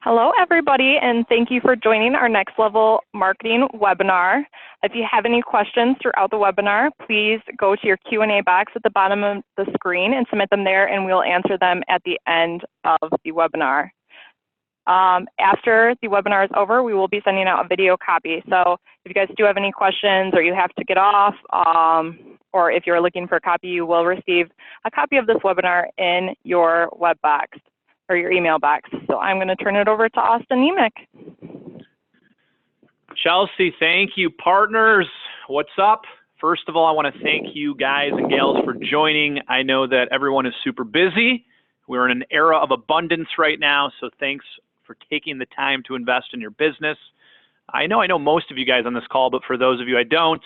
Hello, everybody, and thank you for joining our Next Level Marketing webinar. If you have any questions throughout the webinar, please go to your Q&A box at the bottom of the screen and submit them there, and we'll answer them at the end of the webinar. After the webinar is over, we will be sending out a video copy. So if you guys do have any questions or you have to get off, or if you're looking for a copy, you will receive a copy of this webinar in your web box or your email box. So I'm going to turn it over to Austin Nemec. Chelsea, thank you. Partners, what's up? First of all, I want to thank you guys and gals for joining. I know that everyone is super busy. We're in an era of abundance right now, so thanks for taking the time to invest in your business. I know most of you guys on this call, but for those of you I don't,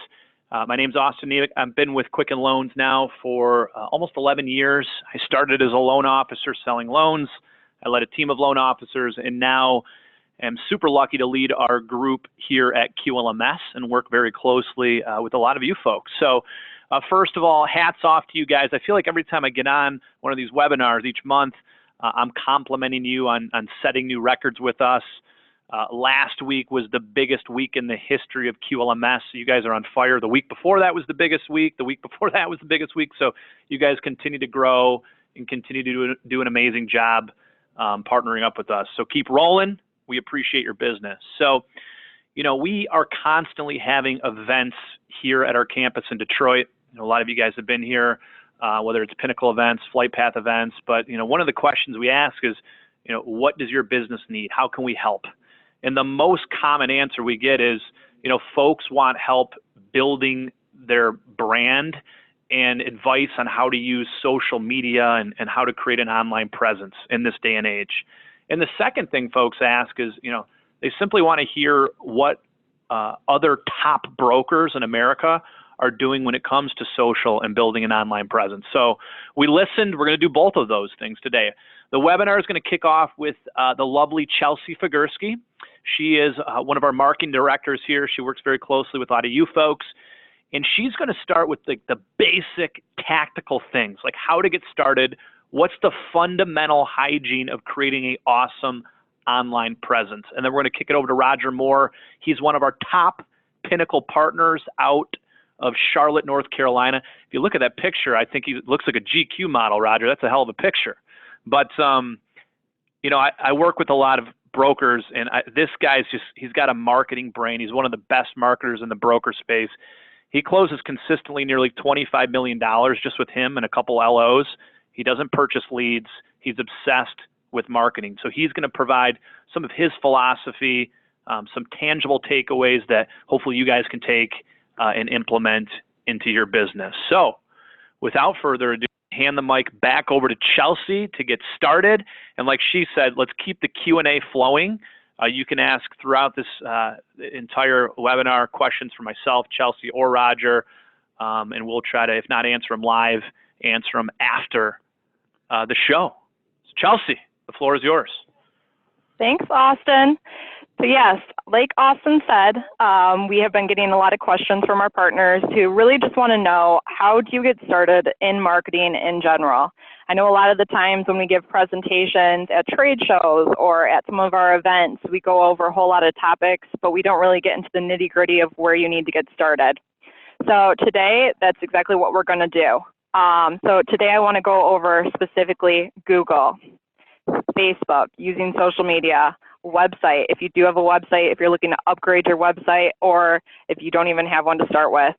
my name's Austin Nemec. I've been with Quicken Loans now for almost 11 years. I started as a loan officer selling loans. I led a team of loan officers, and now am super lucky to lead our group here at QLMS and work very closely with a lot of you folks. So first of all, hats off to you guys. I feel like every time I get on one of these webinars each month, I'm complimenting you on setting new records with us. Last week was the biggest week in the history of QLMS. So you guys are on fire. The week before that was the biggest week. The week before that was the biggest week. So you guys continue to grow and continue to do an amazing job partnering up with us. So keep rolling. We appreciate your business. So, you know, we are constantly having events here at our campus in Detroit. You know, a lot of you guys have been here, whether it's Pinnacle events, Flight Path events. But, you know, one of the questions we ask is, you know, what does your business need? How can we help? And the most common answer we get is, you know, folks want help building their brand and advice on how to use social media and how to create an online presence in this day and age. And the second thing folks ask is, you know, they simply want to hear what other top brokers in America are doing when it comes to social and building an online presence. So we listened. We're going to do both of those things today. The webinar is going to kick off with the lovely Chelsea Figursky. She is one of our marketing directors here. She works very closely with a lot of you folks. And she's going to start with the basic tactical things, like how to get started. What's the fundamental hygiene of creating an awesome online presence? And then we're going to kick it over to Roger Moore. He's one of our top Pinnacle partners out of Charlotte, North Carolina. If you look at that picture, I think he looks like a GQ model, Roger. That's a hell of a picture. But, you know, I work with a lot of brokers, and this guy's he's got a marketing brain. He's one of the best marketers in the broker space. He closes consistently nearly $25 million just with him and a couple LOs. He doesn't purchase leads. He's obsessed with marketing. So he's going to provide some of his philosophy, some tangible takeaways that hopefully you guys can take and implement into your business. So without further ado, hand the mic back over to Chelsea to get started. And like she said, let's keep the Q&A flowing. You can ask throughout this entire webinar questions for myself, Chelsea, or Roger, and we'll try to, if not answer them live, answer them after the show. So Chelsea, the floor is yours. Thanks, Austin. So yes, like Austin said, we have been getting a lot of questions from our partners who really just want to know, how do you get started in marketing in general? I know a lot of the times when we give presentations at trade shows or at some of our events, we go over a whole lot of topics, but we don't really get into the nitty-gritty of where you need to get started. So today, that's exactly what we're going to do. So today I want to go over specifically Google, Facebook, using social media, website, if you do have a website, if you're looking to upgrade your website, or if you don't even have one to start with.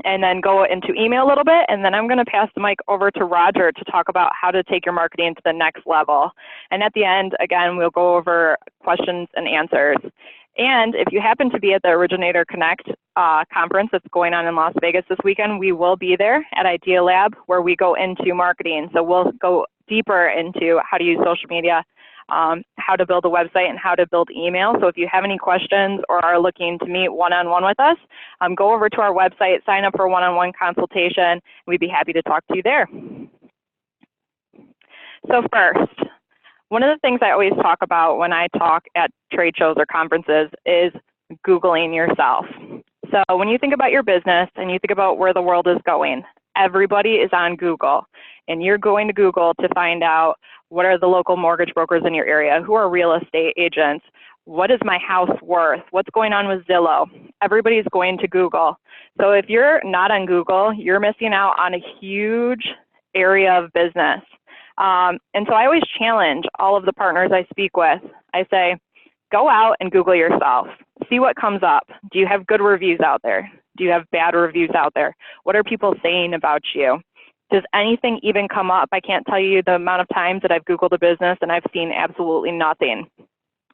And then go into email a little bit, and then I'm going to pass the mic over to Roger to talk about how to take your marketing to the next level. And at the end, again, we'll go over questions and answers. And if you happen to be at the Originator Connect conference that's going on in Las Vegas this weekend, we will be there at Idea Lab, where we go into marketing. So we'll go deeper into how to use social media, how to build a website, and how to build email. So if you have any questions or are looking to meet one-on-one with us, go over to our website, sign up for a one-on-one consultation. We'd be happy to talk to you there. So first, one of the things I always talk about when I talk at trade shows or conferences is Googling yourself. So when you think about your business and you think about where the world is going, everybody is on Google, and you're going to Google to find out what are the local mortgage brokers in your area, who are real estate agents, what is my house worth, what's going on with Zillow. Everybody's going to Google. So if you're not on Google, you're missing out on a huge area of business. And so I always challenge all of the partners I speak with. I say, go out and Google yourself. See what comes up. Do you have good reviews out there? Do you have bad reviews out there? What are people saying about you? Does anything even come up? I can't tell you the amount of times that I've Googled a business and I've seen absolutely nothing.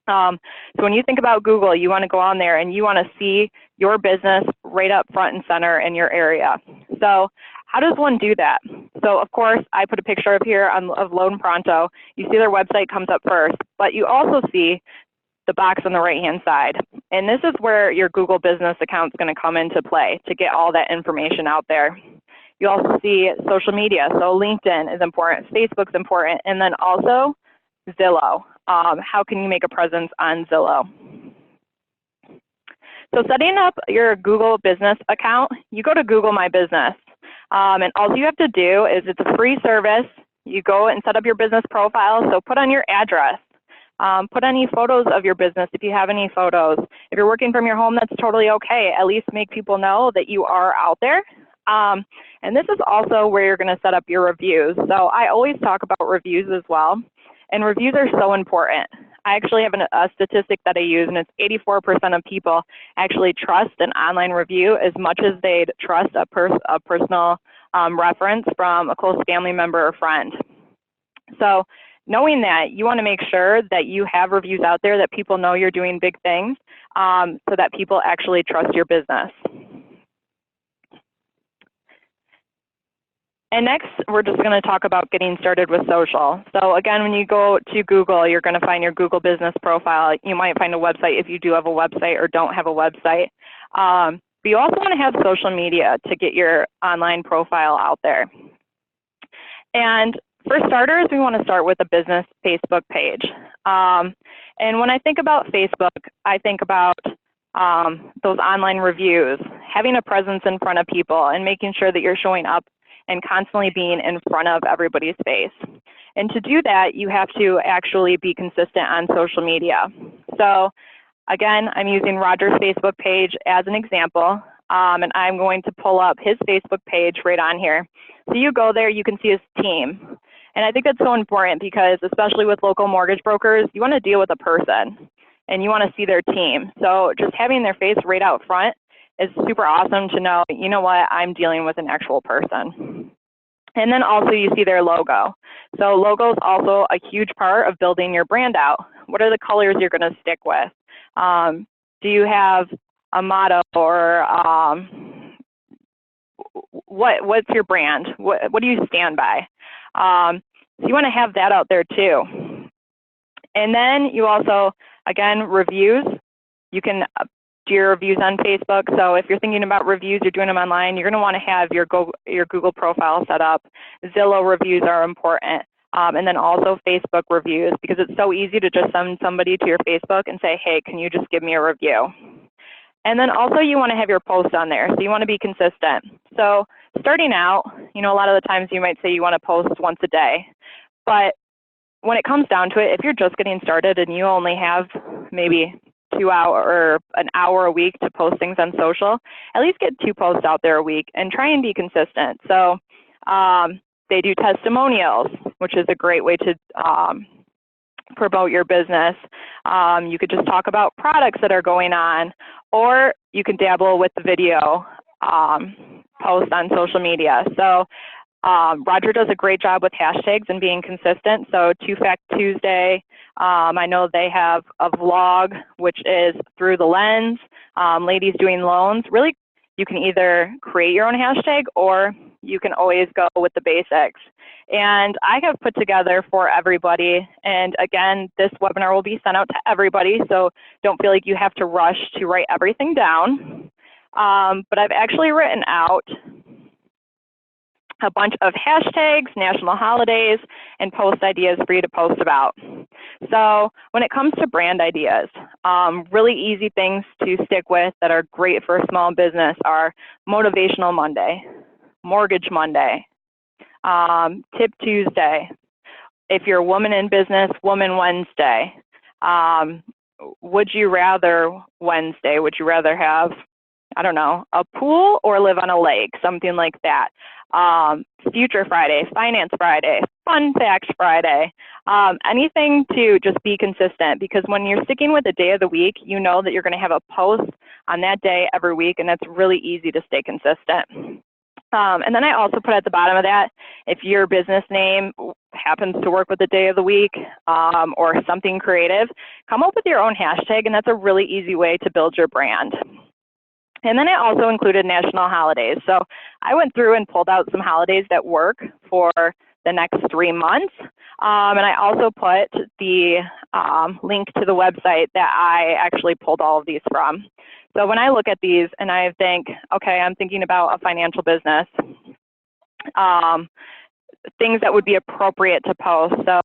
So when you think about Google, you want to go on there and you want to see your business right up front and center in your area. So how does one do that? So of course, I put a picture of here of Loan Pronto. You see their website comes up first, but you also see the box on the right-hand side. And this is where your Google business account is going to come into play to get all that information out there. You also see social media. So LinkedIn is important, Facebook's important, and then also Zillow. How can you make a presence on Zillow? So setting up your Google business account, you go to Google My Business. And all you have to do is, it's a free service. You go and set up your business profile. So put on your address. Put any photos of your business if you have any photos. If you're working from your home, that's totally okay. At least make people know that you are out there. And this is also where you're going to set up your reviews. So I always talk about reviews as well. And reviews are so important. I actually have a statistic that I use, and it's 84% of people actually trust an online review as much as they'd trust a personal reference from a close family member or friend. So knowing that, you want to make sure that you have reviews out there that people know you're doing big things, so that people actually trust your business. And next, we're just going to talk about getting started with social. So again, when you go to Google, you're going to find your Google business profile. You might find a website if you do have a website or don't have a website. But you also want to have social media to get your online profile out there. And for starters, we want to start with a business Facebook page. And when I think about Facebook, I think about those online reviews, having a presence in front of people and making sure that you're showing up and constantly being in front of everybody's face. And to do that, you have to actually be consistent on social media. So again, I'm using Roger's Facebook page as an example, and I'm going to pull up his Facebook page right on here. So you go there, you can see his team. And I think that's so important because, especially with local mortgage brokers, you want to deal with a person and you want to see their team. So just having their face right out front is super awesome to know, you know what, I'm dealing with an actual person. And then also you see their logo. So logo is also a huge part of building your brand out. What are the colors you're going to stick with? Do you have a motto or what's your brand? What do you stand by? So you want to have that out there too. And then you also, again, reviews. You can do your reviews on Facebook. So if you're thinking about reviews, you're doing them online, you're going to want to have your Google profile set up. Zillow reviews are important. And then also Facebook reviews, because it's so easy to just send somebody to your Facebook and say, hey, can you just give me a review? And then also you want to have your post on there. So you want to be consistent. So starting out, you know, a lot of the times you might say you want to post once a day. But when it comes down to it, if you're just getting started and you only have maybe 2 hours or an hour a week to post things on social, at least get 2 posts out there a week and try and be consistent. So they do testimonials, which is a great way to promote your business. You could just talk about products that are going on, or you can dabble with the video post on social media. So Roger does a great job with hashtags and being consistent. So 2Fact Tuesday, I know they have a vlog, which is Through the Lens, Ladies Doing Loans. Really, you can either create your own hashtag or you can always go with the basics. And I have put together for everybody, and again, this webinar will be sent out to everybody, so don't feel like you have to rush to write everything down. But I've actually written out a bunch of hashtags, national holidays, and post ideas for you to post about. So when it comes to brand ideas, really easy things to stick with that are great for a small business are Motivational Monday, Mortgage Monday, Tip Tuesday. If you're a woman in business, Woman Wednesday. Would you rather Wednesday? Would you rather have, I don't know, a pool or live on a lake? Something like that. Future Friday, Finance Friday, Fun Facts Friday. Anything to just be consistent, because when you're sticking with a day of the week, you know that you're going to have a post on that day every week, and that's really easy to stay consistent. And then I also put at the bottom of that, if your business name happens to work with the day of the week or something creative, come up with your own hashtag, and that's a really easy way to build your brand. And then I also included national holidays. So I went through and pulled out some holidays that work for the next 3 months. And I also put the link to the website that I actually pulled all of these from. So when I look at these and I think, okay, I'm thinking about a financial business, things that would be appropriate to post. So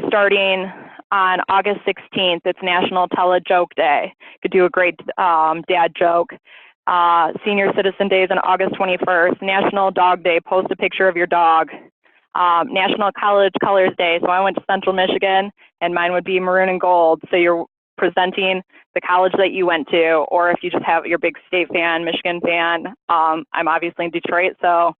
starting on August 16th, it's National Tell a Joke Day. Could do a great dad joke. Senior Citizen Day is on August 21st. National Dog Day, post a picture of your dog. National College Colors Day, so I went to Central Michigan, and mine would be maroon and gold. So you're presenting the college that you went to, or if you just have your big state fan, Michigan fan. I'm obviously in Detroit, so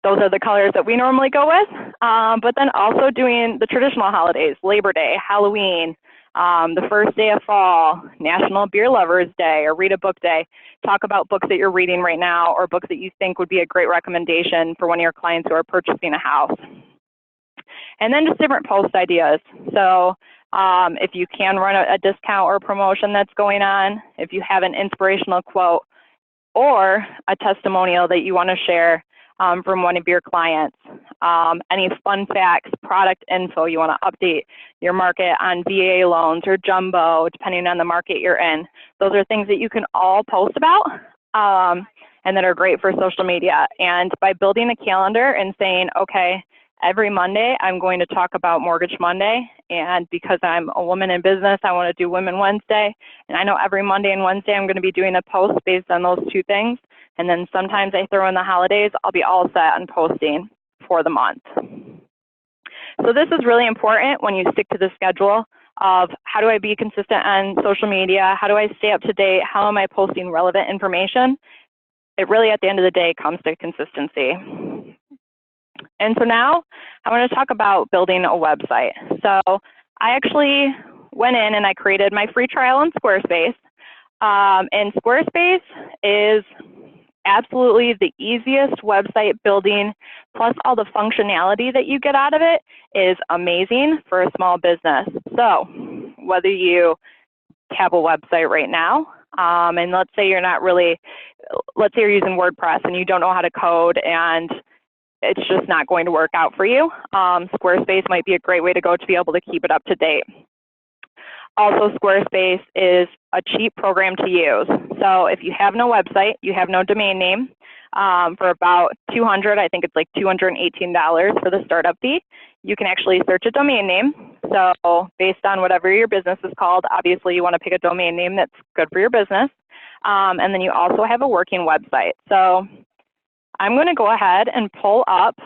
those are the colors that we normally go with. But then also doing the traditional holidays, Labor Day, Halloween, the first day of fall, National Beer Lovers Day, or Read a Book Day. Talk about books that you're reading right now, or books that you think would be a great recommendation for one of your clients who are purchasing a house. And then just different post ideas. So if you can run a discount or promotion that's going on, if you have an inspirational quote or a testimonial that you want to share from one of your clients, any fun facts, product info, you want to update your market on VA loans or jumbo, depending on the market you're in. Those are things that you can all post about and that are great for social media. And by building a calendar and saying, okay, every Monday I'm going to talk about Mortgage Monday, and because I'm a woman in business, I want to do Women Wednesday, and I know every Monday and Wednesday I'm going to be doing a post based on those two things. And then sometimes I throw in the holidays, I'll be all set on posting for the month. So this is really important when you stick to the schedule of how do I be consistent on social media? How do I stay up to date? How am I posting relevant information? It really, at the end of the day, comes to consistency. And so now I want to talk about building a website. So I actually went in and I created my free trial in Squarespace. And Squarespace is absolutely the easiest website building, plus all the functionality that you get out of it is amazing for a small business. So whether you have a website right now, and let's say you're not really, let's say you're using WordPress and you don't know how to code and it's just not going to work out for you, Squarespace might be a great way to go to be able to keep it up to date. Also, Squarespace is a cheap program to use. So if you have no website, you have no domain name, for about $200, I think it's like $218 for the startup fee, you can actually search a domain name. So based on whatever your business is called, obviously you want to pick a domain name that's good for your business. And then you also have a working website. So I'm going to go ahead and pull up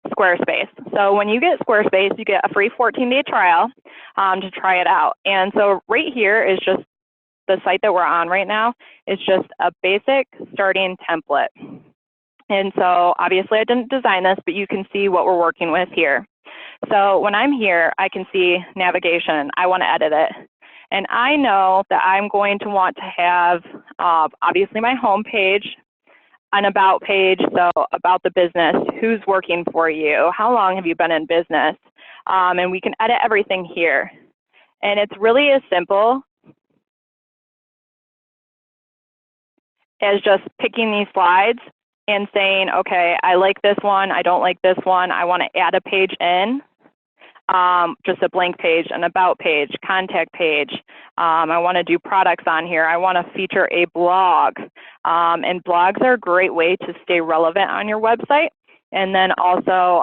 Squarespace. So when you get Squarespace, you get a free 14-day trial to try it out. And so right here is just the site that we're on right now. It's just a basic starting template. And so obviously I didn't design this, but you can see what we're working with here. So when I'm here, I can see navigation. I want to edit it. And I know that I'm going to want to have obviously my home page, an about page, so about the business, who's working for you, how long have you been in business, and we can edit everything here. And it's really as simple as just picking these slides and saying, okay, I like this one, I don't like this one, I want to add a page in. just a blank page, an about page, contact page. I want to do products on here. I want to feature a blog. And blogs are a great way to stay relevant on your website. And then also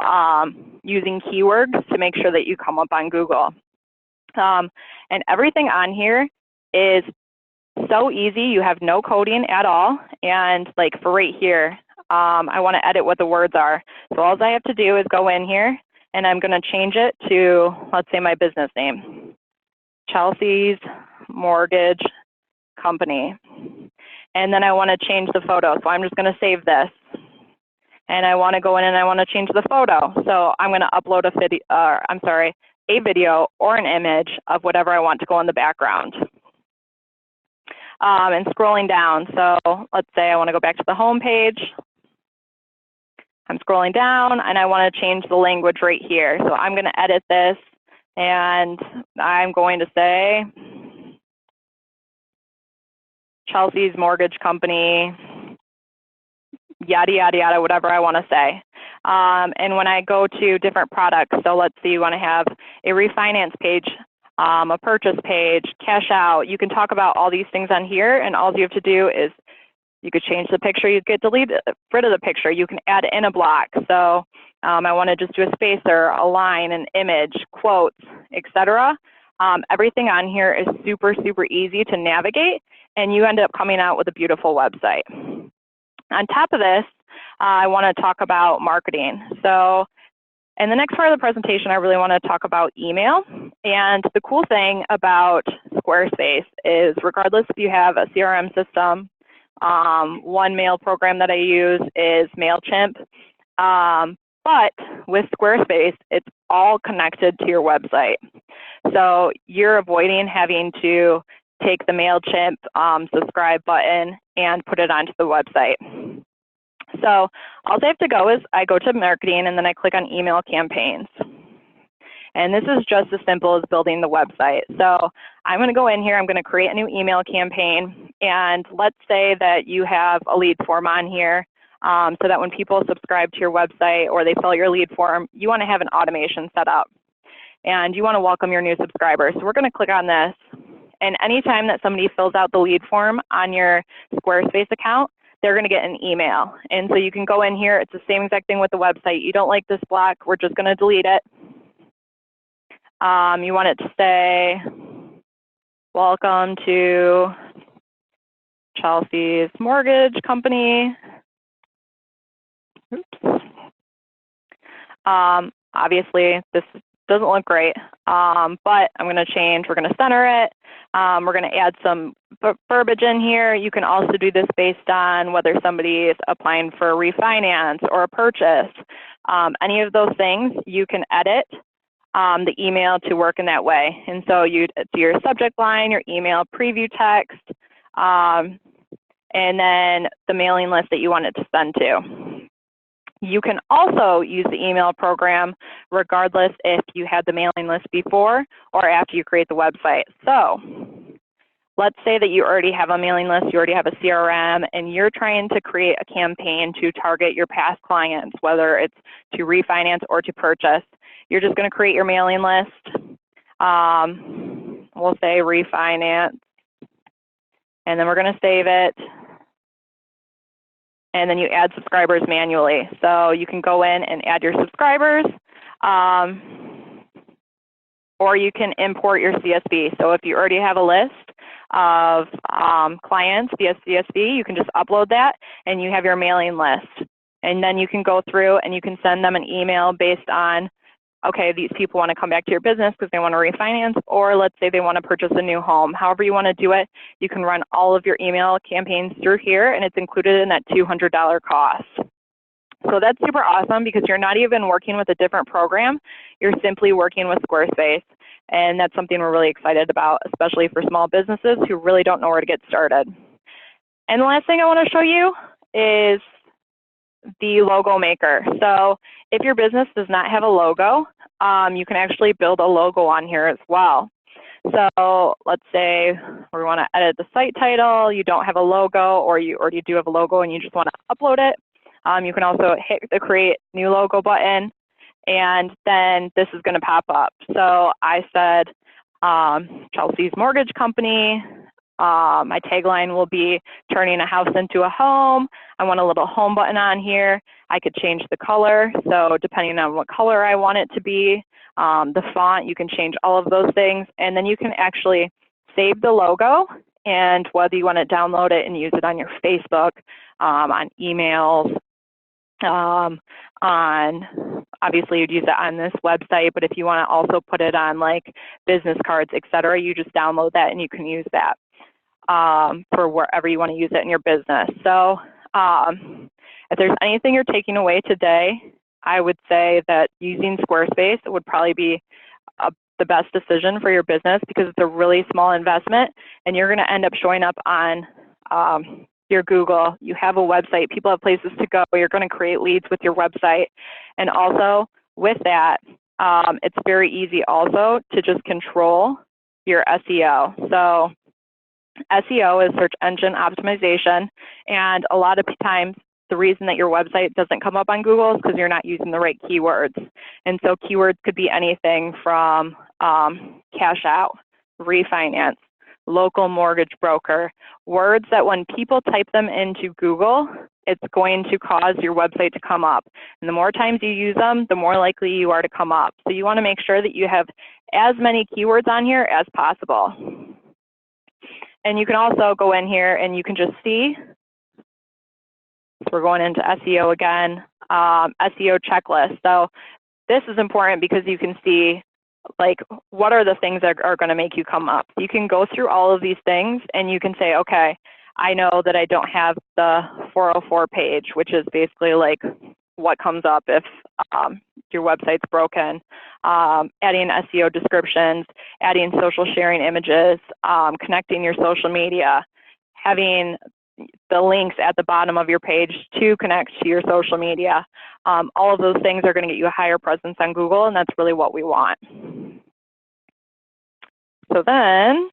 using keywords to make sure that you come up on Google. And everything on here is so easy. You have no coding at all. And like for right here, I want to edit what the words are. So all I have to do is go in here and I'm going to change it to, let's say, my business name, Chelsea's Mortgage Company. And then I want to change the photo. So I'm just going to save this. And I want to go in and I want to change the photo. So I'm going to upload a video or an image of whatever I want to go in the background. And scrolling down. So let's say I want to go back to the home page. I'm scrolling down and I want to change the language right here. So I'm going to edit this and I'm going to say Chelsea's Mortgage Company, yada, yada, yada, whatever I want to say. And when I go to different products, so let's say you want to have a refinance page, a purchase page, cash out, you can talk about all these things on here, and all you have to do is you could change the picture, you could delete rid of the picture, you can add in a block. So I want to just do a spacer, a line, an image, quotes, etc. Everything on here is super, super easy to navigate, and you end up coming out with a beautiful website. On top of this, I want to talk about marketing. So in the next part of the presentation, I really want to talk about email. And the cool thing about Squarespace is regardless if you have a CRM system, one mail program that I use is MailChimp. But with Squarespace, it's all connected to your website. So you're avoiding having to take the MailChimp subscribe button and put it onto the website. So all I have to go is I go to marketing and then I click on email campaigns. And this is just as simple as building the website. So I'm going to go in here, I'm going to create a new email campaign. And let's say that you have a lead form on here so that when people subscribe to your website or they fill your lead form, you want to have an automation set up. And you want to welcome your new subscribers. So we're going to click on this. And anytime that somebody fills out the lead form on your Squarespace account, they're going to get an email. And so you can go in here. It's the same exact thing with the website. You don't like this block, we're just going to delete it. You want it to say, welcome to Chelsea's Mortgage Company. Oops. Obviously, this doesn't look great, but I'm going to change. We're going to center it. We're going to add some verbiage in here. You can also do this based on whether somebody is applying for a refinance or a purchase. Any of those things, you can edit the email to work in that way. And so you do your subject line, your email preview text, and then the mailing list that you want it to send to. You can also use the email program regardless if you had the mailing list before or after you create the website. So let's say that you already have a mailing list, you already have a CRM, and you're trying to create a campaign to target your past clients, whether it's to refinance or to purchase. You're just going to create your mailing list. We'll say refinance, and then we're going to save it. And then you add subscribers manually. So you can go in and add your subscribers, or you can import your CSV. So if you already have a list of clients via CSV, you can just upload that and you have your mailing list. And then you can go through and you can send them an email based on, okay, these people want to come back to your business because they want to refinance, or let's say they want to purchase a new home. However you want to do it, you can run all of your email campaigns through here, and it's included in that $200 cost. So that's super awesome because you're not even working with a different program. You're simply working with Squarespace, and that's something we're really excited about, especially for small businesses who really don't know where to get started. And the last thing I want to show you is the logo maker. So if your business does not have a logo, you can actually build a logo on here as well. So let's say we want to edit the site title, you don't have a logo, or you already do have a logo and you just want to upload it. You can also hit the create new logo button, and then this is going to pop up. So I said, Chelsea's Mortgage Company. My tagline will be turning a house into a home. I want a little home button on here. I could change the color. So depending on what color I want it to be, the font, you can change all of those things. And then you can actually save the logo, and whether you want to download it and use it on your Facebook, on emails, on, obviously you'd use it on this website, but if you want to also put it on like business cards, etc., you just download that and you can use that for wherever you want to use it in your business. So if there's anything you're taking away today, I would say that using Squarespace would probably be the best decision for your business, because it's a really small investment and you're going to end up showing up on your Google. You have a website, people have places to go, you're going to create leads with your website. And also with that, it's very easy also to just control your SEO. So SEO is search engine optimization, and a lot of times the reason that your website doesn't come up on Google is because you're not using the right keywords. And so keywords could be anything from cash out, refinance, local mortgage broker, words that when people type them into Google, it's going to cause your website to come up. And the more times you use them, the more likely you are to come up. So you want to make sure that you have as many keywords on here as possible. And you can also go in here and you can just see, so we're going into SEO again, SEO checklist. So this is important because you can see like what are the things that are going to make you come up. You can go through all of these things and you can say, okay, I know that I don't have the 404 page, which is basically like what comes up if your website's broken, adding SEO descriptions, adding social sharing images, connecting your social media, having the links at the bottom of your page to connect to your social media. All of those things are going to get you a higher presence on Google, and that's really what we want. So then,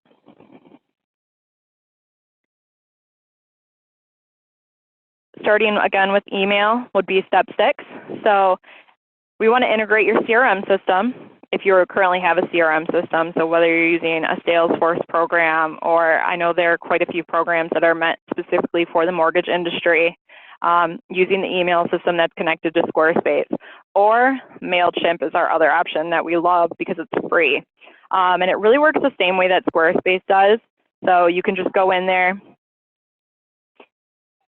starting again with email would be step 6. So we want to integrate your CRM system if you currently have a CRM system. So whether you're using a Salesforce program, or I know there are quite a few programs that are meant specifically for the mortgage industry, using the email system that's connected to Squarespace, or MailChimp is our other option that we love because it's free. And it really works the same way that Squarespace does. So you can just go in there,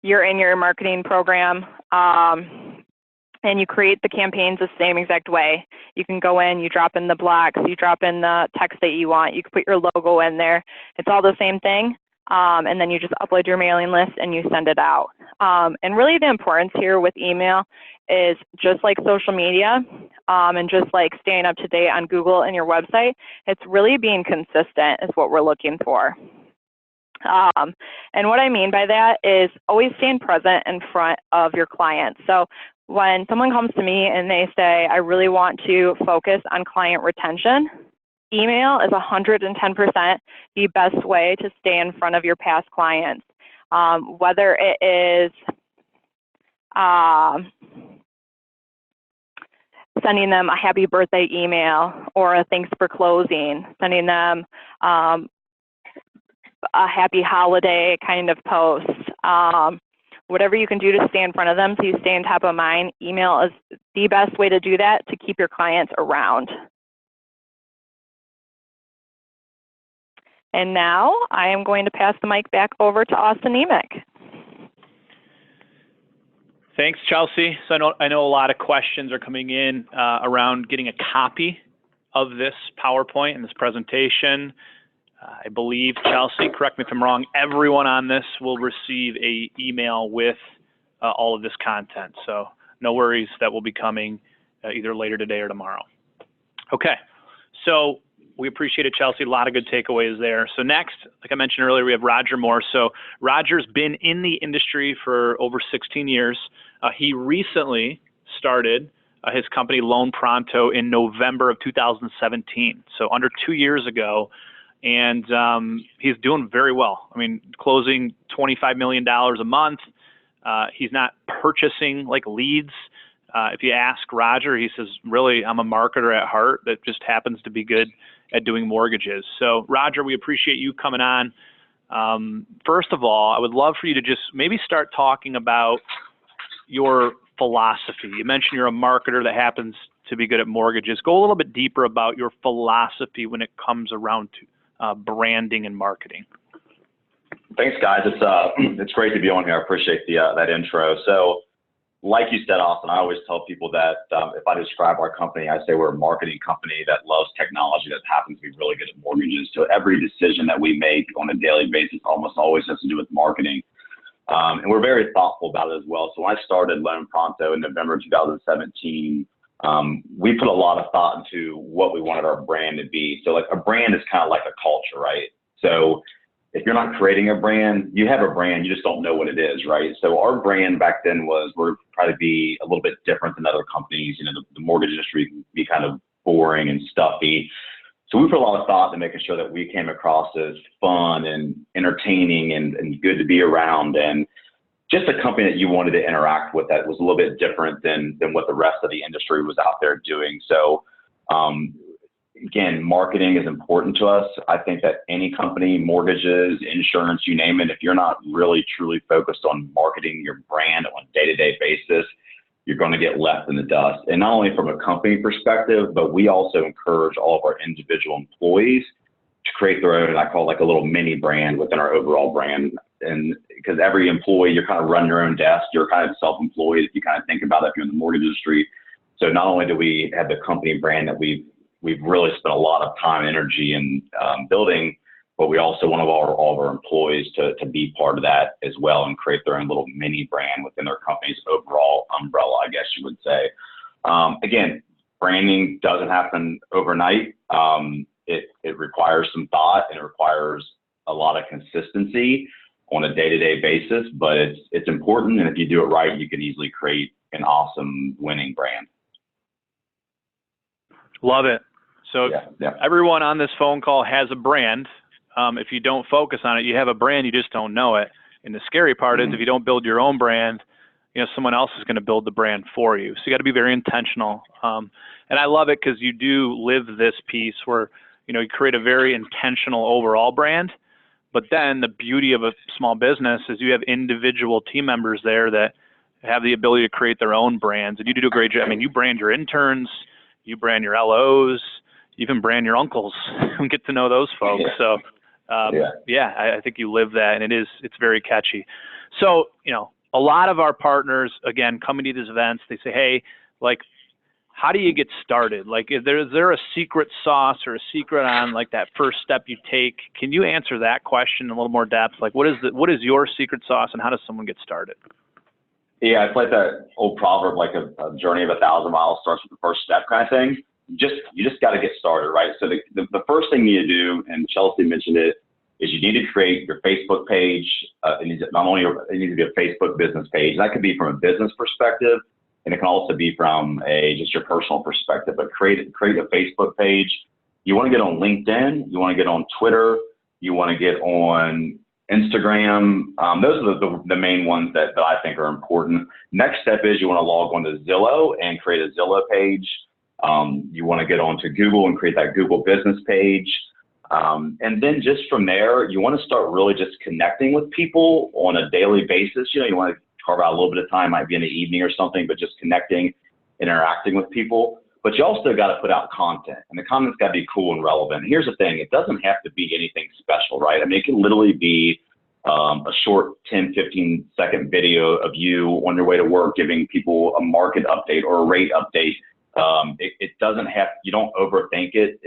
you're in your marketing program, and you create the campaigns the same exact way. You can go in, you drop in the blocks, you drop in the text that you want, you can put your logo in there. It's all the same thing. And then you just upload your mailing list and you send it out. And really the importance here with email is just like social media, and just like staying up to date on Google and your website, it's really being consistent is what we're looking for. And what I mean by that is always staying present in front of your clients. So when someone comes to me and they say, I really want to focus on client retention, email is 110% the best way to stay in front of your past clients. Whether it is sending them a happy birthday email or a thanks for closing, sending them a happy holiday kind of post, whatever you can do to stay in front of them so you stay on top of mind, email is the best way to do that to keep your clients around. And now I am going to pass the mic back over to Austin Emick. Thanks, Chelsea. So I know a lot of questions are coming in around getting a copy of this PowerPoint and this presentation. I believe, Chelsea, correct me if I'm wrong, everyone on this will receive an email with all of this content. So no worries, that will be coming either later today or tomorrow. Okay, so we appreciate it, Chelsea. A lot of good takeaways there. So next, like I mentioned earlier, we have Roger Moore. So Roger's been in the industry for over 16 years. He recently started his company Loan Pronto in November of 2017, so under 2 years ago. And he's doing very well. I mean, closing $25 million a month. He's not purchasing like leads. If you ask Roger, he says, really, I'm a marketer at heart that just happens to be good at doing mortgages. So Roger, we appreciate you coming on. First of all, I would love for you to just maybe start talking about your philosophy. You mentioned you're a marketer that happens to be good at mortgages. Go a little bit deeper about your philosophy when it comes around to branding and marketing. Thanks, guys. It's great to be on here. I appreciate that intro. So, like you said, Austin, I always tell people that if I describe our company, I say we're a marketing company that loves technology that happens to be really good at mortgages. So every decision that we make on a daily basis almost always has to do with marketing. And we're very thoughtful about it as well. So when I started Loan Pronto in November 2017, we put a lot of thought into what we wanted our brand to be. So like a brand is kind of like a culture, right? So if you're not creating a brand, you have a brand, you just don't know what it is, right? So our brand back then we're trying to be a little bit different than other companies. You know, the mortgage industry can be kind of boring and stuffy. So we put a lot of thought to making sure that we came across as fun and entertaining and good to be around, and just a company that you wanted to interact with that was a little bit different than what the rest of the industry was out there doing. So again, marketing is important to us. I think that any company, mortgages, insurance, you name it, if you're not really truly focused on marketing your brand on a day-to-day basis, you're going to get left in the dust. And not only from a company perspective, but we also encourage all of our individual employees to create their own, I call it like a little mini brand within our overall brand. And because every employee, you're kind of running your own desk, you're kind of self-employed if you kind of think about it if you're in the mortgage industry. So not only do we have the company brand that we've really spent a lot of time and energy in building, but we also want all of our employees to be part of that as well and create their own little mini brand within their company's overall umbrella, I guess you would say. Again, branding doesn't happen overnight. It requires some thought and it requires a lot of consistency on a day-to-day basis, but it's important. And if you do it right, you can easily create an awesome winning brand. Love it. So yeah. Everyone on this phone call has a brand. If you don't focus on it, you have a brand, you just don't know it. And the scary part is if you don't build your own brand, you know, someone else is going to build the brand for you. So you got to be very intentional. And I love it because you do live this piece where, you know, you create a very intentional overall brand. But then the beauty of a small business is you have individual team members there that have the ability to create their own brands. And you do a great job. I mean, you brand your interns, you brand your LOs, you even brand your uncles and get to know those folks. So I think you live that, and it's very catchy. So, you know, a lot of our partners, again, coming to these events, they say, hey, like, how do you get started? Like, is there a secret sauce or a secret on like that first step you take? Can you answer that question in a little more depth? Like, what is your secret sauce and how does someone get started? Yeah, it's like that old proverb, like a journey of 1,000 miles starts with the first step kind of thing. You just got to get started, right? So the first thing you need to do, and Chelsea mentioned it, is you need to create your Facebook page. It needs to be a Facebook business page. And that could be from a business perspective, and it can also be from just your personal perspective. But create a Facebook page. You want to get on LinkedIn. You want to get on Twitter. You want to get on Instagram. Those are the main ones that I think are important. Next step is you want to log on to Zillow and create a Zillow page. You want to get onto Google and create that Google business page. And then just from there, you want to start really just connecting with people on a daily basis. You know, you want to carve out a little bit of time, might be in the evening or something, but just connecting, interacting with people. But you also got to put out content, and the content's got to be cool and relevant. And here's the thing, it doesn't have to be anything special, right? I mean, it can literally be a short 10, 15-second video of you on your way to work, giving people a market update or a rate update. It doesn't have, you don't overthink it.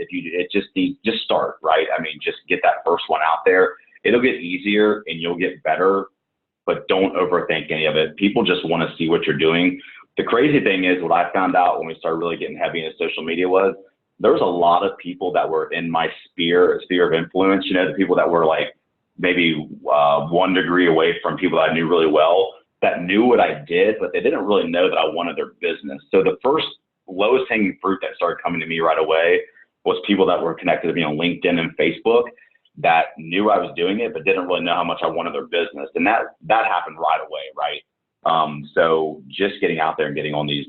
Just start, right? I mean, just get that first one out there. It'll get easier and you'll get better, but don't overthink any of it. People just want to see what you're doing. The crazy thing is, what I found out when we started really getting heavy into social media was there was a lot of people that were in my sphere of influence, you know, the people that were like maybe 1 degree away from people that I knew really well, that knew what I did, but they didn't really know that I wanted their business. So the first lowest hanging fruit that started coming to me right away was people that were connected to me on LinkedIn and Facebook that knew I was doing it, but didn't really know how much I wanted their business. And that happened right away, right? So just getting out there and getting on these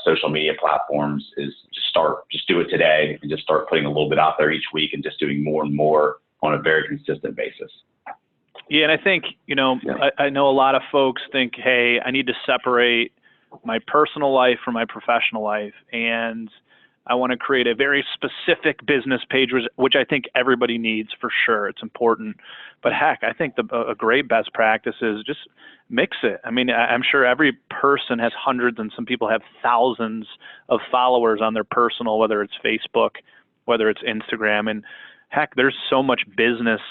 social media platforms is just do it today and just start putting a little bit out there each week and just doing more and more on a very consistent basis. Yeah, and I think, I know a lot of folks think, hey, I need to separate my personal life from my professional life, and I want to create a very specific business page, which I think everybody needs for sure. It's important. But heck, I think a great best practice is just mix it. I mean, I'm sure every person has hundreds and some people have thousands of followers on their personal, whether it's Facebook, whether it's Instagram. And heck, there's so much business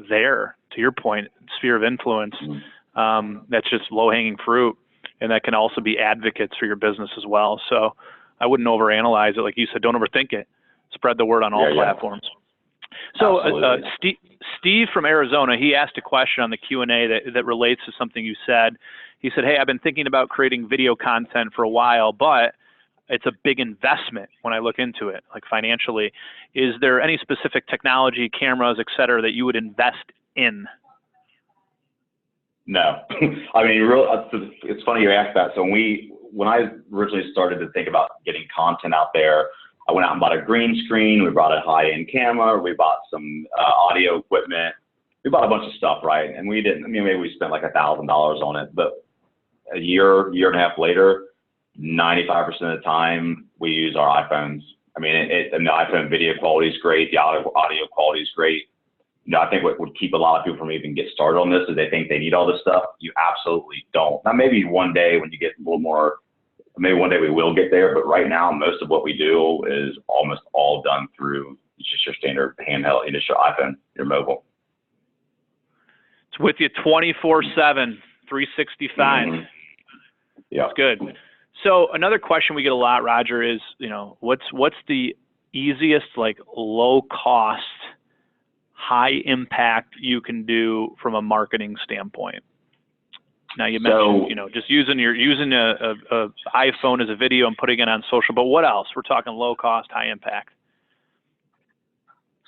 there, to your point, sphere of influence, that's just low-hanging fruit. And that can also be advocates for your business as well. So I wouldn't overanalyze it. Like you said, don't overthink it. Spread the word on all platforms. So Steve from Arizona, he asked a question on the Q&A that relates to something you said. He said, hey, I've been thinking about creating video content for a while, but it's a big investment when I look into it, like financially. Is there any specific technology, cameras, et cetera, that you would invest in? No. I mean, it's funny you asked that. So when I originally started to think about getting content out there, I went out and bought a green screen. We bought a high-end camera. We bought some audio equipment. We bought a bunch of stuff, right? And maybe we spent like $1,000 on it. But a year and a half later, 95% of the time we use our iPhones. I mean, and the iPhone video quality is great. The audio quality is great. I think what would keep a lot of people from even get started on this is they think they need all this stuff. You absolutely don't. Now, maybe one day when you get a little more, maybe one day we will get there, but right now, most of what we do is almost all done through just your standard handheld, just your iPhone, your mobile. It's with you 24/7, 365. Yeah. That's good. So another question we get a lot, Roger, is, what's the easiest, like low cost, high impact you can do from a marketing standpoint? Now you mentioned, just using a iPhone as a video and putting it on social, but what else? We're talking low cost, high impact.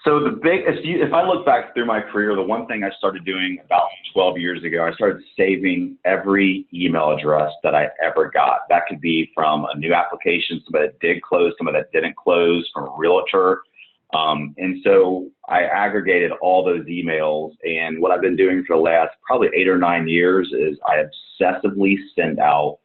So if I look back through my career, the one thing I started doing about 12 years ago, I started saving every email address that I ever got. That could be from a new application, somebody that did close, somebody that didn't close, from a realtor. And so I aggregated all those emails, and what I've been doing for the last probably 8 or 9 years is I obsessively send out,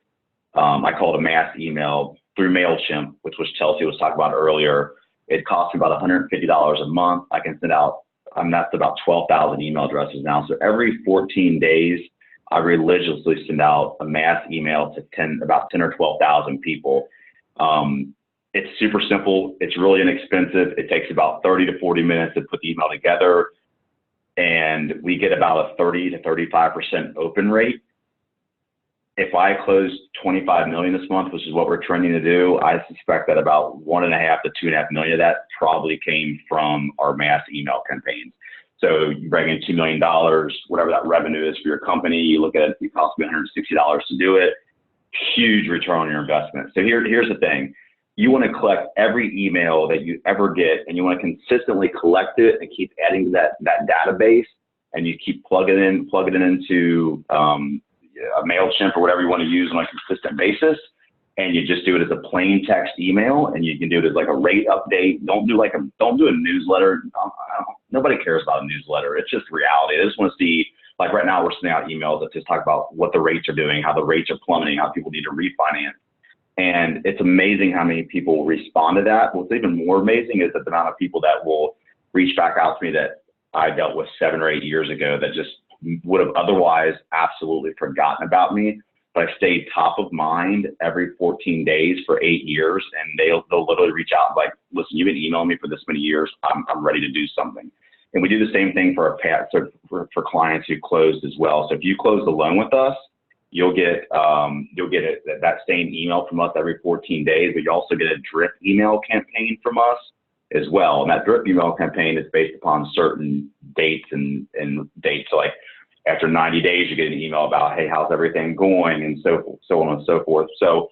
I call it a mass email through MailChimp, which Chelsea was talking about earlier. It costs me about $150 a month. I can send out, that's about 12,000 email addresses now. So every 14 days, I religiously send out a mass email to about 10 or 12,000 people. It's super simple. It's really inexpensive. It takes about 30 to 40 minutes to put the email together. And we get about a 30 to 35% open rate. If I close 25 million this month, which is what we're trending to do, I suspect that about 1.5 to 2.5 million of that probably came from our mass email campaigns. So you bring in $2 million, whatever that revenue is for your company, you look at it, it costs me $160 to do it. Huge return on your investment. So here's the thing. You want to collect every email that you ever get, and you want to consistently collect it and keep adding to that database, and you keep plugging it into a MailChimp or whatever you want to use on a consistent basis, and you just do it as a plain text email, and you can do it as like a rate update. Don't do a newsletter. Nobody cares about a newsletter. It's just reality. I just want to see, like right now we're sending out emails that just talk about what the rates are doing, how the rates are plummeting, how people need to refinance. And it's amazing how many people respond to that. What's even more amazing is the amount of people that will reach back out to me that I dealt with 7 or 8 years ago that just would have otherwise absolutely forgotten about me. But I stayed top of mind every 14 days for 8 years, and they'll literally reach out like, listen, you've been emailing me for this many years. I'm ready to do something. And we do the same thing for for clients who closed as well. So if you close the loan with us, you'll get that same email from us every 14 days, but you also get a drip email campaign from us as well. And that drip email campaign is based upon certain dates and dates. So like after 90 days, you get an email about, hey, how's everything going, and so on and so forth. So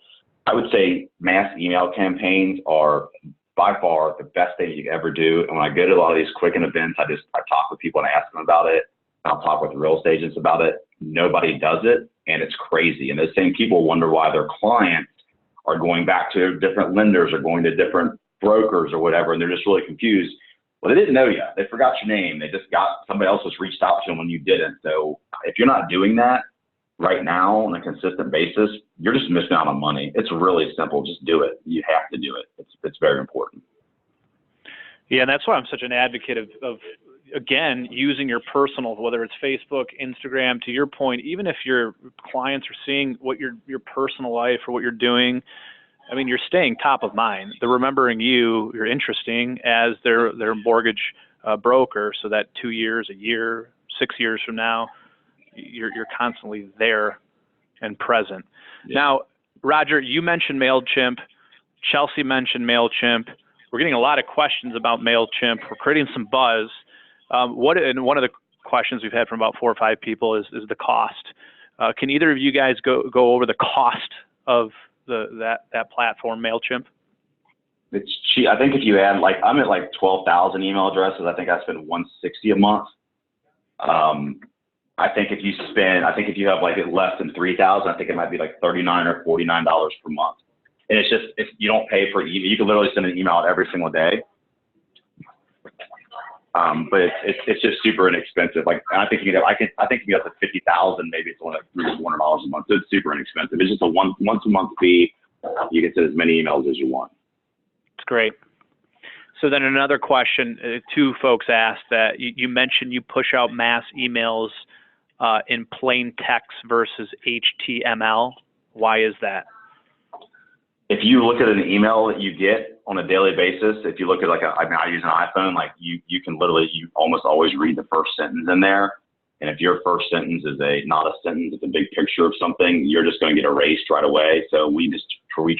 I would say mass email campaigns are by far the best thing you can ever do. And when I go to a lot of these Quicken events, I talk with people and I ask them about it. I'll talk with real estate agents about it. Nobody does it. and it's crazy. And those same people wonder why their clients are going back to different lenders or going to different brokers or whatever, and they're just really confused. Well, they didn't know you. They forgot your name. They just got somebody else just reached out to them when you didn't. So if you're not doing that right now on a consistent basis, you're just missing out on money. It's really simple. Just do it. You have to do it. It's very important. Yeah, and that's why I'm such an advocate of again, using your personal, whether it's Facebook, Instagram, to your point, even if your clients are seeing what your personal life or what you're doing, I mean, you're staying top of mind. They're remembering you, you're interesting as their mortgage broker, so that 2 years, a year, 6 years from now, you're constantly there and present. Yeah. Now, Roger, you mentioned MailChimp. Chelsea mentioned MailChimp. We're getting a lot of questions about MailChimp. We're creating some buzz. And one of the questions we've had from about 4 or 5 people is the cost. Can either of you guys go over the cost of that platform, MailChimp? It's cheap. I think if you add, like, I'm at like 12,000 email addresses. I think I spend $160 a month. I think if you have like less than 3,000, I think it might be like $39 or $49 per month. And it's just, if you don't pay for email, you can literally send an email out every single day. But it's just super inexpensive. Like, I think you can get up to 50,000, maybe it's only like $300 or $400 a month. So it's super inexpensive. It's just a once a month fee. You can send as many emails as you want. It's great. So then another question, 2 folks asked that you mentioned you push out mass emails in plain text versus HTML. Why is that? If you look at an email that you get on a daily basis, if you look at I use an iPhone, like you can literally, you almost always read the first sentence in there. And if your first sentence is not a sentence, it's a big picture of something, you're just going to get erased right away. So we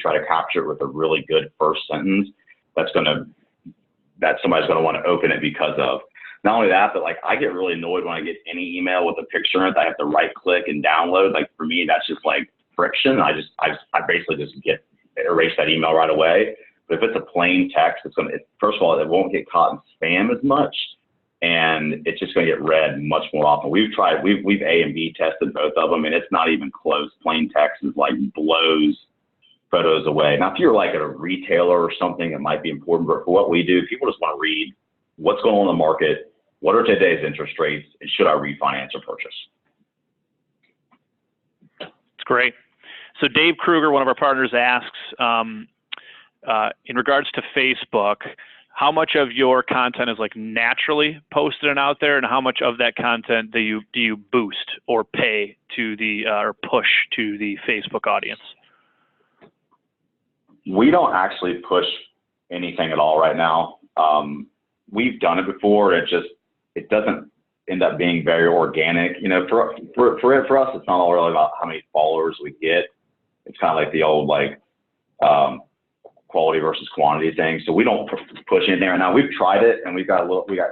try to capture it with a really good first sentence that somebody's going to want to open it because of. Not only that, but like I get really annoyed when I get any email with a picture in it. I have to right click and download. Like for me, that's just like friction. I basically just erase that email right away. But if it's a plain text, first of all, it won't get caught in spam as much, and it's just going to get read much more often. We've A and B tested both of them, and it's not even close. Plain text is like blows photos away. Now, if you're like at a retailer or something, it might be important, but for what we do, people just want to read what's going on in the market, what are today's interest rates, and should I refinance or purchase? It's great. So Dave Kruger, one of our partners, asks, in regards to Facebook, how much of your content is like naturally posted and out there, and how much of that content do you boost or pay to or push to the Facebook audience? We don't actually push anything at all right now. We've done it before. It doesn't end up being very organic. You know, for us, it's not all really about how many followers we get. It's kind of like the old quality versus quantity thing. So we don't push anything right now. We've tried it, and we got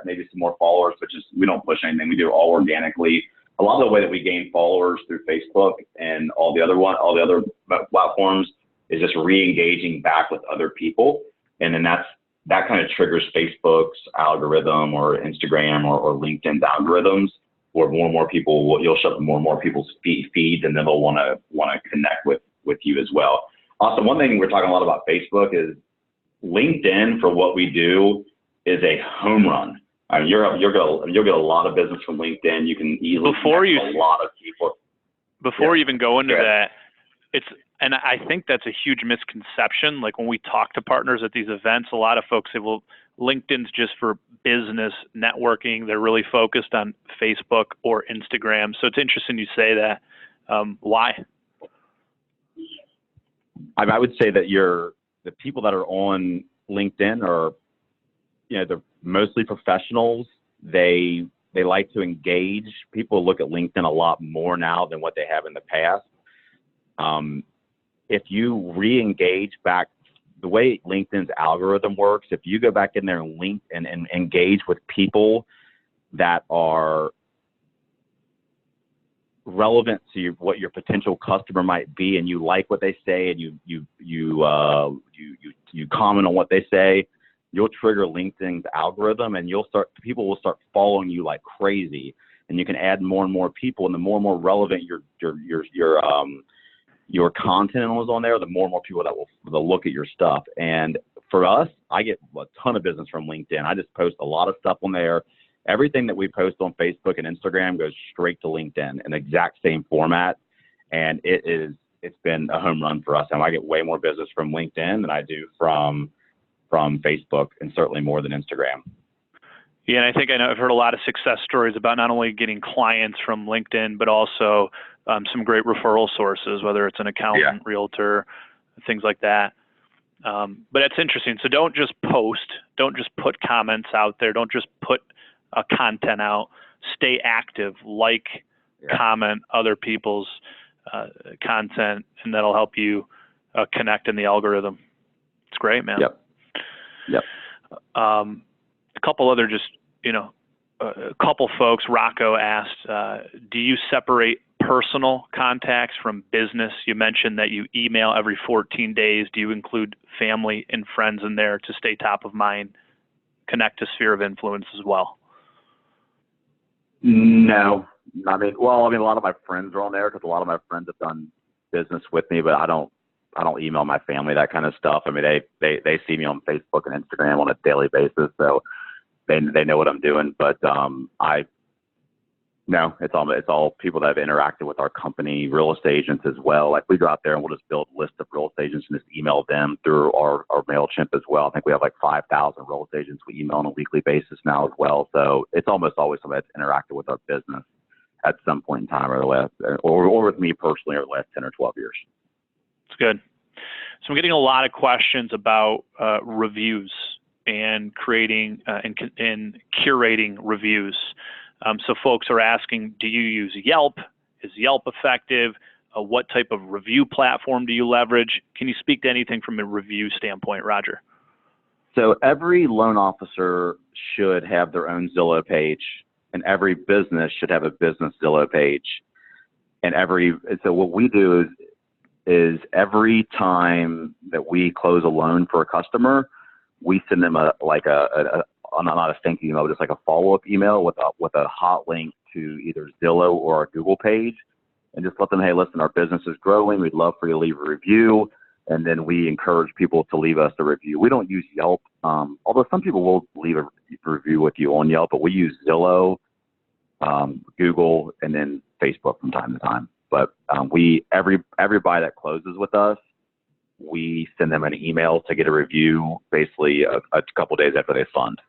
maybe some more followers, but we don't push anything. We do it all organically. A lot of the way that we gain followers through Facebook and all the other platforms is just re-engaging back with other people, and then that kind of triggers Facebook's algorithm or Instagram or LinkedIn's algorithms, where more and more people you'll show up in more and more people's feeds, and then they'll want to connect with you as well. Also, one thing we're talking a lot about Facebook is LinkedIn, for what we do, is a home run. I mean, you'll get a lot of business from LinkedIn. You can easily connect a lot of people. Before you even go into that, and I think that's a huge misconception. Like when we talk to partners at these events, a lot of folks say, well, LinkedIn's just for business networking. They're really focused on Facebook or Instagram. So it's interesting you say that. Why? I would say that the people that are on LinkedIn are, they're mostly professionals. They like to engage. People look at LinkedIn a lot more now than what they have in the past. If you re-engage back, the way LinkedIn's algorithm works, if you go back in there and link and engage with people that are relevant to what your potential customer might be, and you like what they say, and you comment on what they say, you'll trigger LinkedIn's algorithm, and people will start following you like crazy. and you can add more and more people, and the more and more relevant your content was on there, the more and more people that will look at your stuff. And for us, I get a ton of business from LinkedIn. I just post a lot of stuff on there. Everything that we post on Facebook and Instagram goes straight to LinkedIn in the exact same format. And it's been a home run for us. And I get way more business from LinkedIn than I do from Facebook, and certainly more than Instagram. Yeah, and I know I've heard a lot of success stories about not only getting clients from LinkedIn, but also some great referral sources, whether it's an accountant, realtor, things like that. But it's interesting. So don't just post, don't just put comments out there, don't just put content out. Stay active, comment other people's content, and that'll help you connect in the algorithm. It's great, man. Yep. A couple other a couple folks, Rocco asked, do you separate personal contacts from business? You mentioned that you email every 14 days. Do you include family and friends in there to stay top of mind, connect to sphere of influence as well? No. a lot of my friends are on there because a lot of my friends have done business with me, but I don't email my family that kind of stuff. I mean, they see me on Facebook and Instagram on a daily basis, so they know what I'm doing. But it's all people that have interacted with our company, real estate agents as well. Like, we go out there and we'll just build a list of real estate agents and just email them through our MailChimp as well. I think we have like 5,000 real estate agents we email on a weekly basis now as well. So it's almost always somebody that's interacted with our business at some point in time, or with me personally, over the last 10 or 12 years. It's good. So I'm getting a lot of questions about reviews and creating and curating reviews. So folks are asking, do you use Yelp? Is Yelp effective? What type of review platform do you leverage? Can you speak to anything from a review standpoint, Roger? So every loan officer should have their own Zillow page, and every business should have a business Zillow page. And so what we do is every time that we close a loan for a customer, we send them not a thank you email, just like a follow-up email with a hot link to either Zillow or our Google page, and just let them, hey, listen, our business is growing. We'd love for you to leave a review. And then we encourage people to leave us a review. We don't use Yelp, although some people will leave a review with you on Yelp, but we use Zillow, Google, and then Facebook from time to time. But everybody that closes with us, we send them an email to get a review basically a couple days after they fund.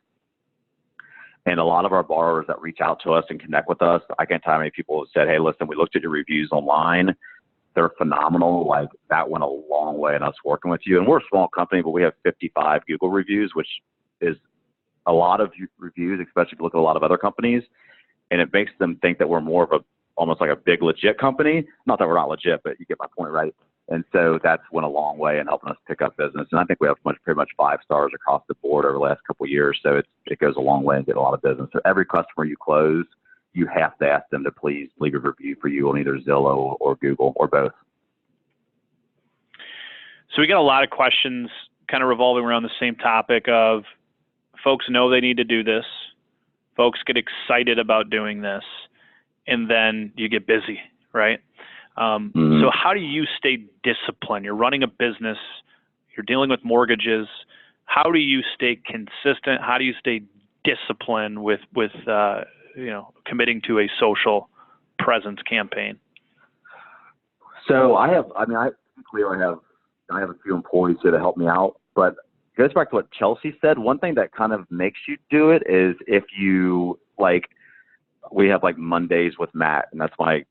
And a lot of our borrowers that reach out to us and connect with us, I can't tell how many people have said, hey, listen, we looked at your reviews online. They're phenomenal. Like, that went a long way in us working with you. And we're a small company, but we have 55 Google reviews, which is a lot of reviews, especially if you look at a lot of other companies. And it makes them think that we're more of almost like a big legit company. Not that we're not legit, but you get my point, right? And so that's went a long way in helping us pick up business. And I think we have pretty much 5 stars across the board over the last couple of years. So it goes a long way and get a lot of business. So every customer you close, you have to ask them to please leave a review for you on either Zillow or Google or both. So we got a lot of questions kind of revolving around the same topic of folks know they need to do this. Folks get excited about doing this, and then you get busy, right? So how do you stay disciplined? You're running a business, you're dealing with mortgages. How do you stay consistent? How do you stay disciplined with committing to a social presence campaign? So I have a few employees here to help me out, but it goes back to what Chelsea said. One thing that kind of makes you do it is if you we have like Mondays with Matt, and that's my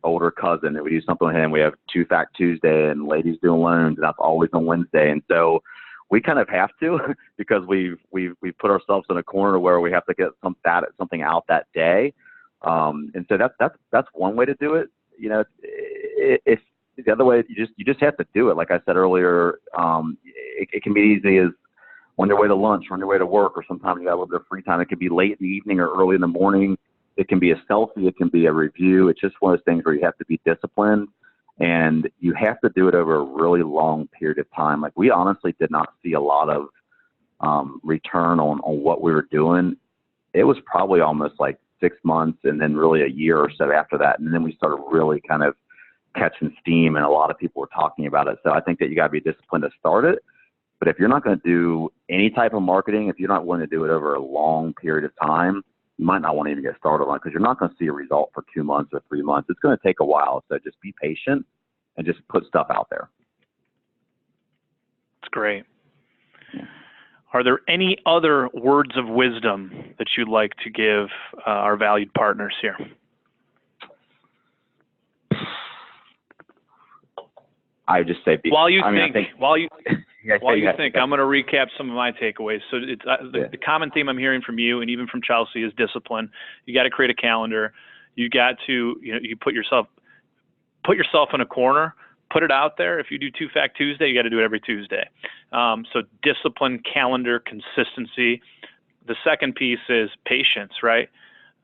older cousin, and we do something with him. We have Two Fact Tuesday and Ladies Doing Loans, and that's always on Wednesday. And so we kind of have to because we've put ourselves in a corner where we have to get something out that day. And so that's one way to do it. It's the other way. You just have to do it. Like I said earlier, it can be easy as on your way to lunch, or on your way to work, or sometimes you got a little bit of free time. It could be late in the evening or early in the morning. It can be a selfie. It can be a review. It's just one of those things where you have to be disciplined, and you have to do it over a really long period of time. Like, we honestly did not see a lot of return on what we were doing. It was probably almost like 6 months and then really a year or so after that. And then we started really kind of catching steam, and a lot of people were talking about it. So I think that you got to be disciplined to start it. But if you're not going to do any type of marketing, if you're not willing to do it over a long period of time, you might not want to even get started on it, because you're not going to see a result for 2 months or 3 months. It's going to take a while. So just be patient and just put stuff out there. That's great. Are there any other words of wisdom that you'd like to give our valued partners here? I just say, while you think, I'm going to recap some of my takeaways. So it's the common theme I'm hearing from you and even from Chelsea is discipline. You got to create a calendar. You got to, you put yourself in a corner. Put it out there. If you do Two Fact Tuesday, you got to do it every Tuesday. So discipline, calendar, consistency. The second piece is patience, right?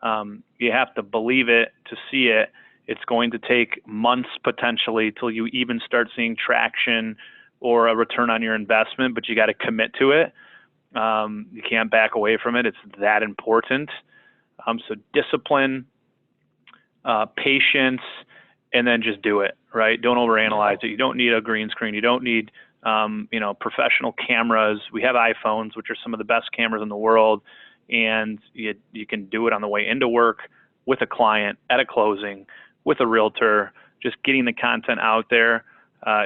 You have to believe it to see it. It's going to take months potentially till you even start seeing traction or a return on your investment, but you got to commit to it. You can't back away from it. It's that important. So discipline, patience, and then just do it, right? Don't overanalyze it. You don't need a green screen. You don't need, professional cameras. We have iPhones, which are some of the best cameras in the world, and you can do it on the way into work, with a client, at a closing, with a realtor. Just getting the content out there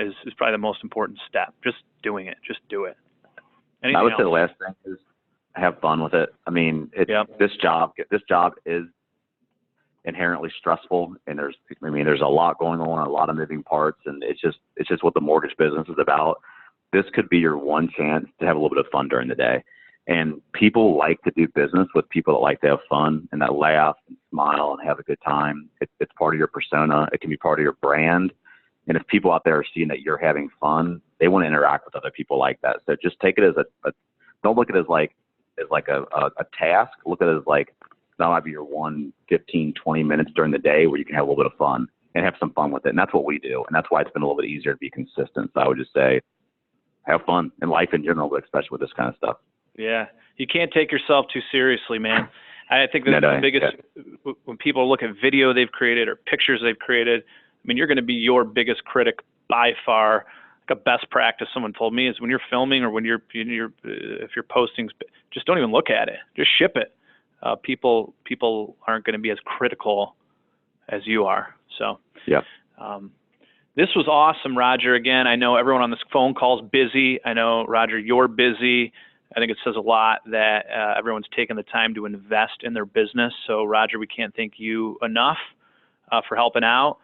is probably the most important step. Just doing it. Just do it. Anything I would say else? the last thing is have fun with it. I mean, this job is inherently stressful, and there's a lot going on, a lot of moving parts, and it's just what the mortgage business is about. This could be your one chance to have a little bit of fun during the day. And people like to do business with people that like to have fun and that laugh and smile and have a good time. It's part of your persona. It can be part of your brand. And if people out there are seeing that you're having fun, they want to interact with other people like that. So just take it as don't look at it as like a task. Look at it as like, that might be your 15, 20 minutes during the day where you can have a little bit of fun and have some fun with it. And that's what we do. And that's why it's been a little bit easier to be consistent. So I would just say, have fun in life in general, but especially with this kind of stuff. Yeah. You can't take yourself too seriously, man. I think that's the biggest, when people look at video they've created or pictures they've created, I mean, you're going to be your biggest critic by far. Like a best practice someone told me is when you're filming or when if you're posting, just don't even look at it. Just ship it. People aren't going to be as critical as you are. So, yeah. This was awesome, Roger. Again, I know everyone on this phone call is busy. I know, Roger, you're busy. I think it says a lot that everyone's taken the time to invest in their business. So, Roger, we can't thank you enough for helping out.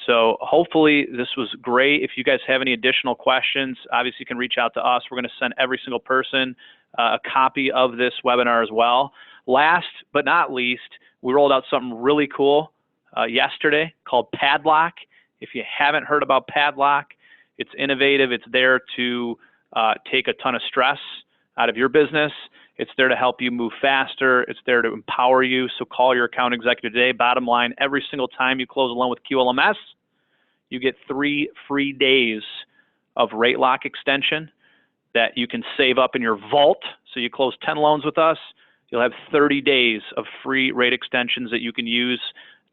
So hopefully this was great. If you guys have any additional questions, obviously you can reach out to us. We're going to send every single person a copy of this webinar as well. Last but not least, we rolled out something really cool yesterday called Padlock. If you haven't heard about Padlock, it's innovative. It's there to take a ton of stress out of your business. It's there to help you move faster. It's there to empower you. So call your account executive today. Bottom line, every single time you close a loan with QLMS, you get 3 free days of rate lock extension that you can save up in your vault. So you close 10 loans with us, you'll have 30 days of free rate extensions that you can use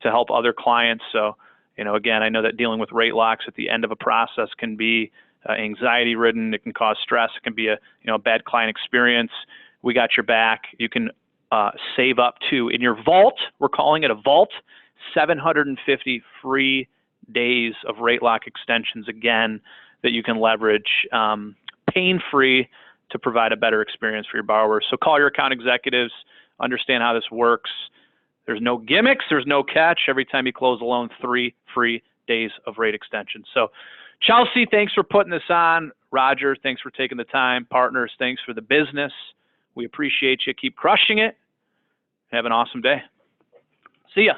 to help other clients. So, again, I know that dealing with rate locks at the end of a process can be anxiety ridden. It can cause stress. It can be a bad client experience. We got your back. You can save up to, in your vault, we're calling it a vault, 750 free days of rate lock extensions, again, that you can leverage pain-free to provide a better experience for your borrowers. So call your account executives, understand how this works. There's no gimmicks, there's no catch. Every time you close a loan, 3 free days of rate extension. So Chelsea, thanks for putting this on. Roger, thanks for taking the time. Partners, thanks for the business. We appreciate you. Keep crushing it. Have an awesome day. See ya.